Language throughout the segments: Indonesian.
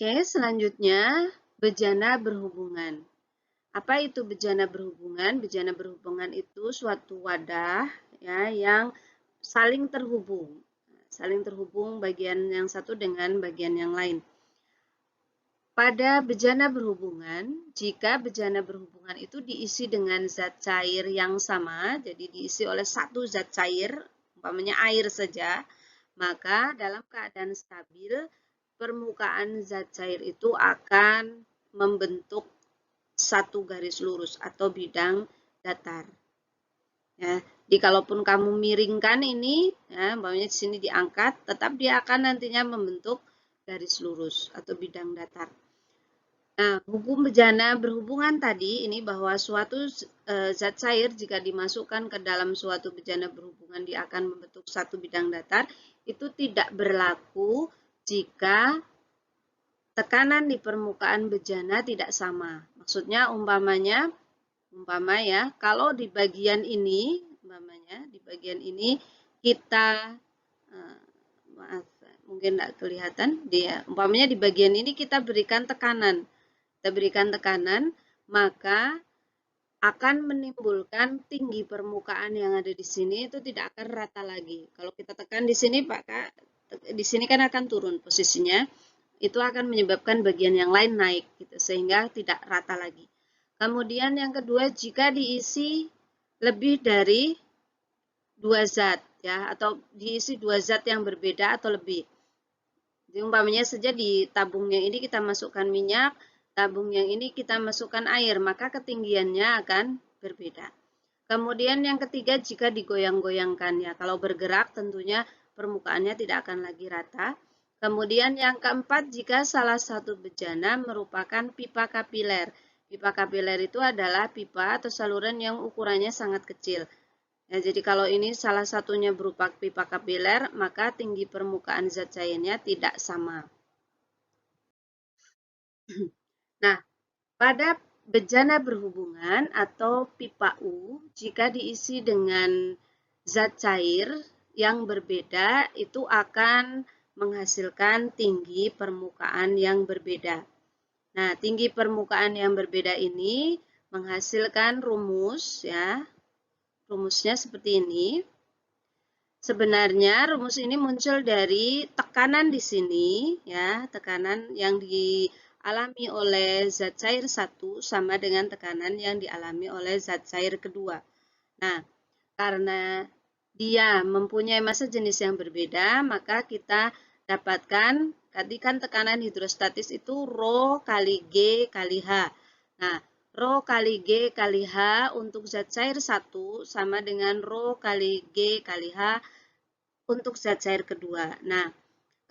Oke, selanjutnya bejana berhubungan. Apa itu bejana berhubungan? Bejana berhubungan itu suatu wadah ya yang saling terhubung. Saling terhubung bagian yang satu dengan bagian yang lain. Pada bejana berhubungan, jika bejana berhubungan itu diisi dengan zat cair yang sama, jadi diisi oleh satu zat cair, umpamanya air saja, maka dalam keadaan stabil, permukaan zat cair itu akan membentuk satu garis lurus atau bidang datar. Ya, jadi kalaupun kamu miringkan ini, ya, umpamanya di sini diangkat, tetap dia akan nantinya membentuk garis lurus atau bidang datar. Nah, hukum bejana berhubungan tadi ini bahwa suatu zat cair jika dimasukkan ke dalam suatu bejana berhubungan dia akan membentuk satu bidang datar, itu tidak berlaku jika tekanan di permukaan bejana tidak sama. Maksudnya umpama ya, kalau di bagian ini, kita maaf, mungkin tidak kelihatan, umpamanya di bagian ini kita berikan tekanan. Maka akan menimbulkan tinggi permukaan yang ada di sini itu tidak akan rata lagi. Kalau kita tekan di sini, maka di sini kan akan turun posisinya. Itu akan menyebabkan bagian yang lain naik, gitu, sehingga tidak rata lagi. Kemudian yang kedua, jika diisi lebih dari dua zat, ya, atau diisi dua zat yang berbeda atau lebih. Jadi umpamanya saja di tabungnya ini kita masukkan minyak, tabung yang ini kita masukkan air, maka ketinggiannya akan berbeda. Kemudian yang ketiga, jika digoyang-goyangkan, ya, kalau bergerak tentunya permukaannya tidak akan lagi rata. Kemudian yang keempat, jika salah satu bejana merupakan pipa kapiler. Pipa kapiler itu adalah pipa atau saluran yang ukurannya sangat kecil. Ya, jadi kalau ini salah satunya berupa pipa kapiler, maka tinggi permukaan zat cairnya tidak sama. Nah, pada bejana berhubungan atau pipa U, jika diisi dengan zat cair yang berbeda, itu akan menghasilkan tinggi permukaan yang berbeda. Nah, tinggi permukaan yang berbeda ini menghasilkan rumus, ya. Rumusnya seperti ini. Sebenarnya rumus ini muncul dari tekanan di sini, ya, tekanan yang dialami oleh zat cair 1 sama dengan tekanan yang dialami oleh zat cair kedua. Nah, karena dia mempunyai massa jenis yang berbeda, maka kita dapatkan tadi kan tekanan hidrostatis itu Rho kali G kali H. Nah, Rho kali G kali H untuk zat cair 1 sama dengan Rho kali G kali H untuk zat cair kedua. Nah,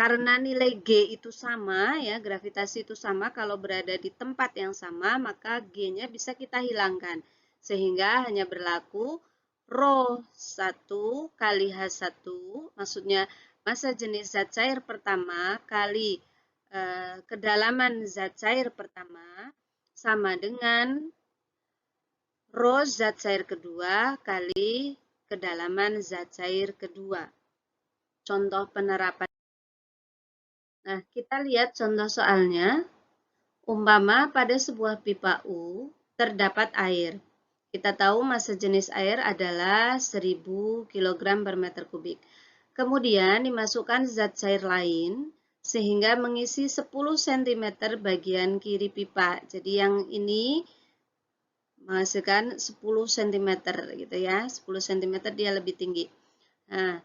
karena nilai G itu sama, ya, gravitasi itu sama, kalau berada di tempat yang sama, maka G-nya bisa kita hilangkan. Sehingga hanya berlaku Rho 1 kali H1, maksudnya massa jenis zat cair pertama kali kedalaman zat cair pertama sama dengan Rho zat cair kedua kali kedalaman zat cair kedua. Contoh penerapan. Nah, kita lihat contoh soalnya. Umpama pada sebuah pipa U terdapat air. Kita tahu massa jenis air adalah 1000 kg per meter kubik. Kemudian dimasukkan zat cair lain sehingga mengisi 10 cm bagian kiri pipa. Jadi yang ini menghasilkan 10 cm gitu ya. 10 cm dia lebih tinggi. Nah,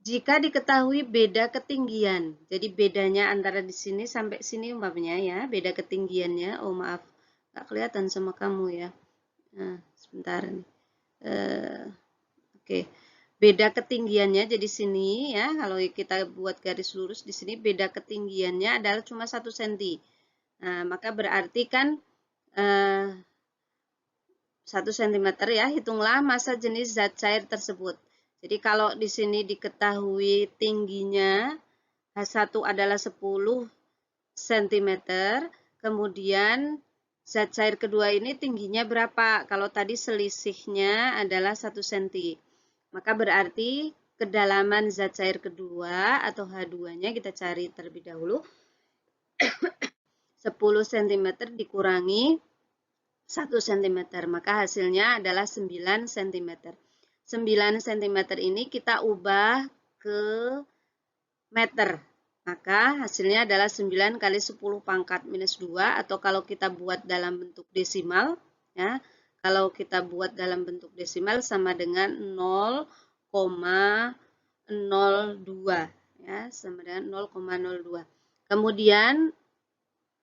jika diketahui beda ketinggian, jadi bedanya antara di sini sampai sini umpamanya ya, beda ketinggiannya. Oh maaf, nggak kelihatan sama kamu ya. Nah, sebentar nih. Oke, beda ketinggiannya jadi sini ya. Kalau kita buat garis lurus di sini beda ketinggiannya adalah cuma 1 cm. Nah, maka berarti kan 1 cm ya. Hitunglah massa jenis zat cair tersebut. Jadi kalau di sini diketahui tingginya H1 adalah 10 cm, kemudian zat cair kedua ini tingginya berapa? Kalau tadi selisihnya adalah 1 cm. Maka berarti kedalaman zat cair kedua atau H2-nya kita cari terlebih dahulu. 10 cm dikurangi 1 cm, maka hasilnya adalah 9 cm. 9 cm ini kita ubah ke meter, maka hasilnya adalah 9 kali 10 pangkat minus 2, atau kalau kita buat dalam bentuk desimal, ya, kalau kita buat dalam bentuk desimal sama dengan 0,02, ya, sama dengan 0,02. Kemudian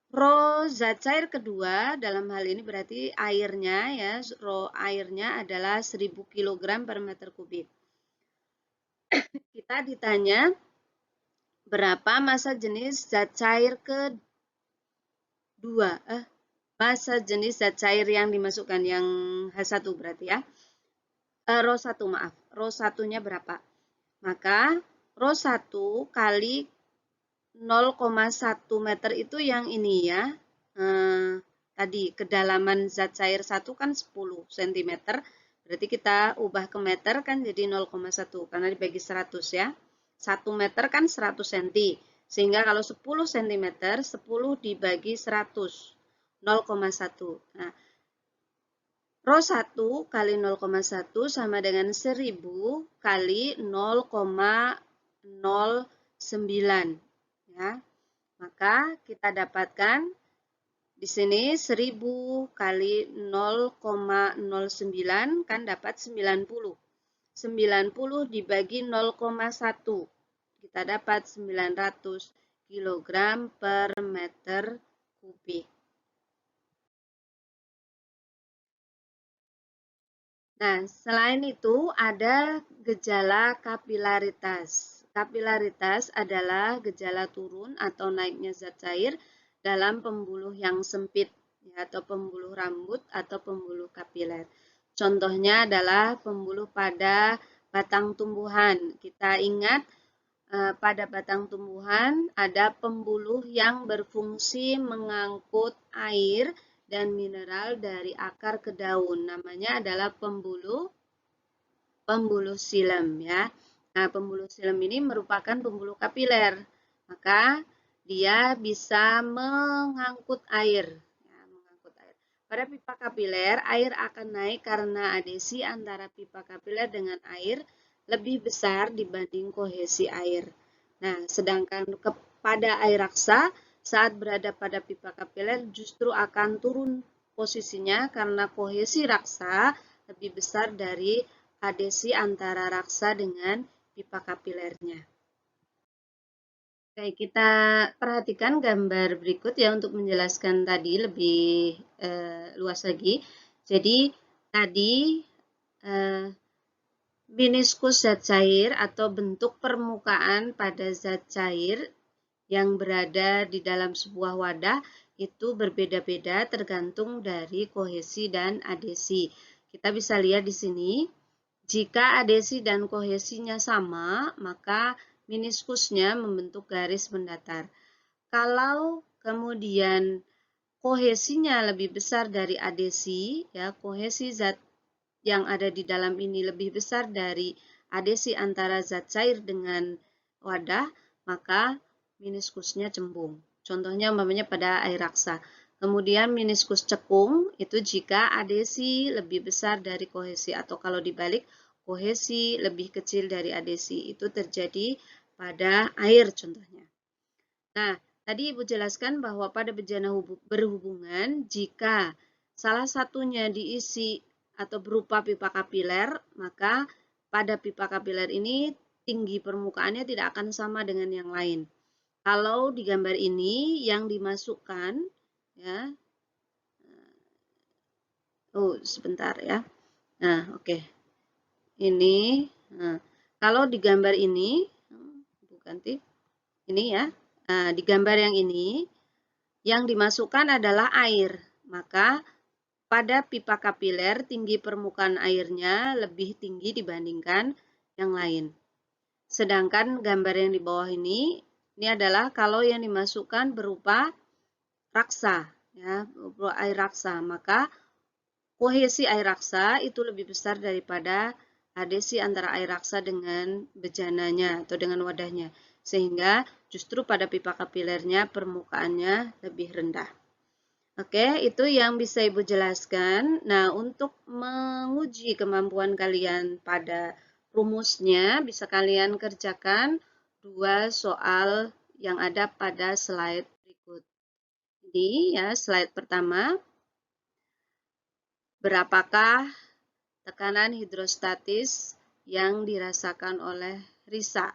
rho zat cair kedua dalam hal ini berarti airnya, ya, rho airnya adalah 1000 kg per meter kubik. Kita ditanya berapa massa jenis zat cair kedua, massa jenis zat cair yang dimasukkan, yang H1 berarti, ya. Rho 1, maaf, rho 1-nya berapa? Maka rho 1 kali 0,1 meter itu yang ini, ya. Tadi kedalaman zat cair 1 kan 10 cm, berarti kita ubah ke meter kan jadi 0,1 karena dibagi 100, ya. 1 meter kan 100 cm, sehingga kalau 10 cm, 10 dibagi 100, 0,1. Nah, rho 1 kali 0,1 sama dengan 1000 kali 0,09. Ya, maka kita dapatkan di sini 1000 kali 0,09 kan dapat 90. 90 dibagi 0,1. Kita dapat 900 kg per meter kubik. Nah, selain itu ada gejala kapilaritas. Kapilaritas adalah gejala turun atau naiknya zat cair dalam pembuluh yang sempit, ya, atau pembuluh rambut atau pembuluh kapiler. Contohnya adalah pembuluh pada batang tumbuhan. Kita ingat pada batang tumbuhan ada pembuluh yang berfungsi mengangkut air dan mineral dari akar ke daun. Namanya adalah pembuluh xilem, ya. Nah, pembuluh xilem ini merupakan pembuluh kapiler. Maka dia bisa mengangkut air. Ya, mengangkut air. Pada pipa kapiler, air akan naik karena adhesi antara pipa kapiler dengan air lebih besar dibanding kohesi air. Nah, sedangkan pada air raksa, saat berada pada pipa kapiler justru akan turun posisinya karena kohesi raksa lebih besar dari adhesi antara raksa dengan pipa kapilernya. Oke, kita perhatikan gambar berikut, ya, untuk menjelaskan tadi lebih luas lagi. Jadi tadi meniskus zat cair atau bentuk permukaan pada zat cair yang berada di dalam sebuah wadah itu berbeda-beda tergantung dari kohesi dan adhesi. Kita bisa lihat di sini, jika adhesi dan kohesinya sama, maka meniskusnya membentuk garis mendatar. Kalau kemudian kohesinya lebih besar dari adhesi, ya, kohesi zat yang ada di dalam ini lebih besar dari adhesi antara zat cair dengan wadah, maka meniskusnya cembung. Contohnya umpamanya pada air raksa. Kemudian meniskus cekung itu jika adhesi lebih besar dari kohesi, atau kalau dibalik kohesi lebih kecil dari adhesi. Itu terjadi pada air contohnya. Nah, tadi Ibu jelaskan bahwa pada bejana berhubungan, jika salah satunya diisi atau berupa pipa kapiler, maka pada pipa kapiler ini tinggi permukaannya tidak akan sama dengan yang lain. Kalau di gambar ini yang dimasukkan, ya, sebentar, ya. Nah, oke. Ini, nah, kalau di gambar ini, ganti, ini, ya. Nah, di gambar yang ini, yang dimasukkan adalah air. Maka pada pipa kapiler tinggi permukaan airnya lebih tinggi dibandingkan yang lain. Sedangkan gambar yang di bawah ini adalah kalau yang dimasukkan berupa raksa, ya, berupa air raksa, maka kohesi air raksa itu lebih besar daripada adesi antara air raksa dengan bejananya atau dengan wadahnya. Sehingga justru pada pipa kapilernya permukaannya lebih rendah. Oke, itu yang bisa Ibu jelaskan. Nah, untuk menguji kemampuan kalian pada rumusnya, bisa kalian kerjakan 2 soal yang ada pada slide berikut. Ini ya, slide pertama. Berapakah tekanan hidrostatis yang dirasakan oleh Risa?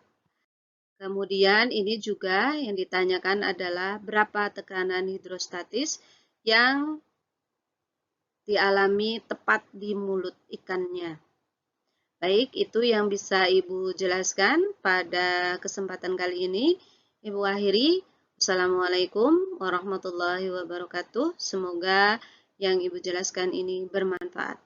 Kemudian ini juga yang ditanyakan adalah berapa tekanan hidrostatis yang dialami tepat di mulut ikannya. Baik, itu yang bisa Ibu jelaskan pada kesempatan kali ini. Ibu akhiri. Assalamualaikum warahmatullahi wabarakatuh. Semoga yang Ibu jelaskan ini bermanfaat.